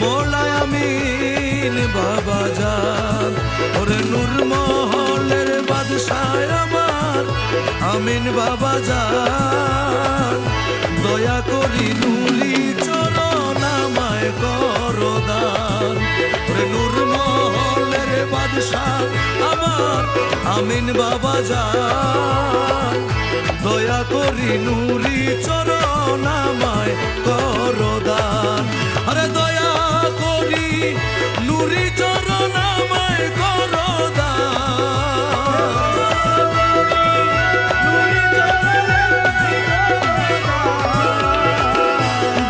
মৌলা আমিন বাবা জান, ওরে নূর মহলের বাদশাহ আমার আমিন বাবা জান, দয়া করি নুরি চরণ আমায় করো দান। ওরে নূর মহলের বাদশাহ আমার আমিন বাবা জান, দয়া করি নুরি চরণ আমায় করো দান। আরে দয়া করি নুরি চরণ আমায় করো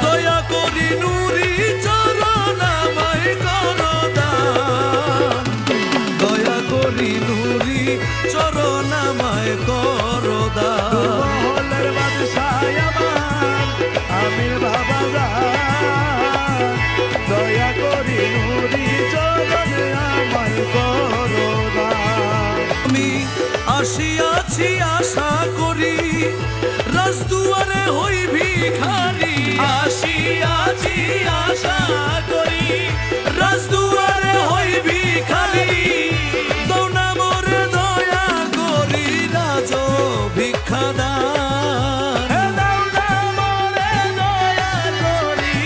দয়া করি নুরি চরণ আমায় করো দান, দয়া করি নুরি চরণ আমায় করো দান। মহলের বাদশাহ আমার আমির বাবা জান, দয়া করি নুরি চরণ আমায় করো দান। আমি আসিয়াছি আশা করি রাজদুয়ারে হই ভিখারি, আসিয়াছি আশা করি রাজদুয়ারে হই ভিখারি, দাও না মোরে দয়া করি রাজ ভিক্ষা দান। হে দাও না মোরে দয়া করি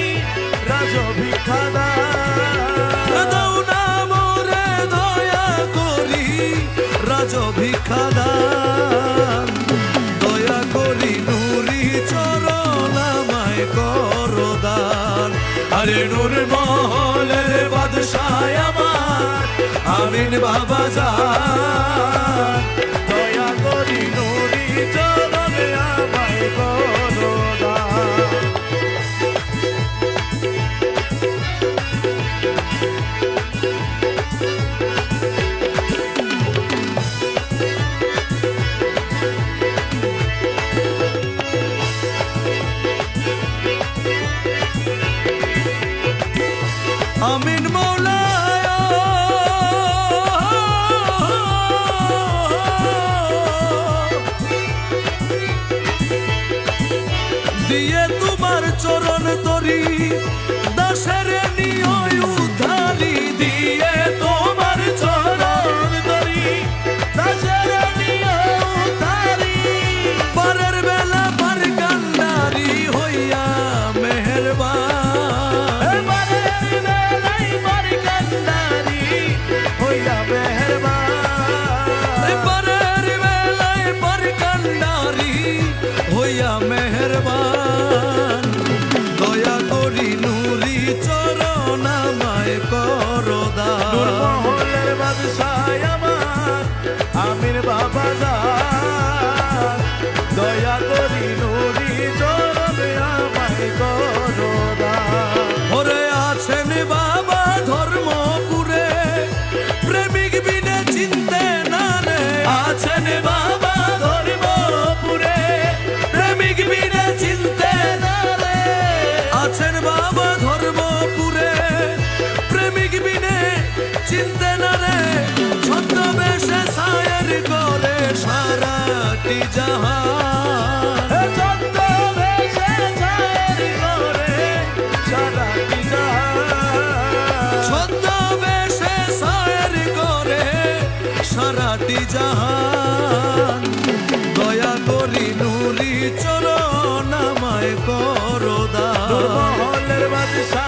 রাজ ভিক্ষা দান। দাও না মোরে দয়া করি রাজ ভিক্ষা দান, দয়া করি নুরি চরণ আমায় করো দান। আরে নূর মহলের বাদশাহ আমার আমিন বাবা জান, দয়া করি নুরি চরণ আমায় করো দান। আমিন মৌলা দিয়ে তোমার চরণ তরি দাসের নিয় উদ্ধারি, দিয়ে তোমার চরণ তরি দাসের নিয় উদ্ধারি, পারের বেলা পার কান্ডারি হইয়া মেহেরবান, পারের বেলায় পার কান্ডারি হইয়া মেহেরবান। পারের বেলায় পার কান্ডারি হইয়া মেহেরবান, দয়া করি নুরি চরণ আমায় করো নূর দান। মহলের বাদশাহ আমার আমির বাবা জান, দয়া করি নুরি চরণ আমায় করো দান। ওরে আছেন বাবা ধর্মপুরে প্রেমিক বিনে চিনতে না রে, আছেন বাবা ধর্মপুরে প্রেমিক বিনে চিনতে না রে, আছেন বাবা ধর্মপুরে প্রেমিক বিনে চিনতে না রে, ছদ্মবেশে সায়ের করে সারাটি জাহান, ছদ্মবেশে সায়ের করে সারাটি জাহান। ছদ্মবেশে সায়ের করে সারাটি জাহান, দয়া করি নুরি চরণ আমায় করো নূর দান। মহলের বাদশাহ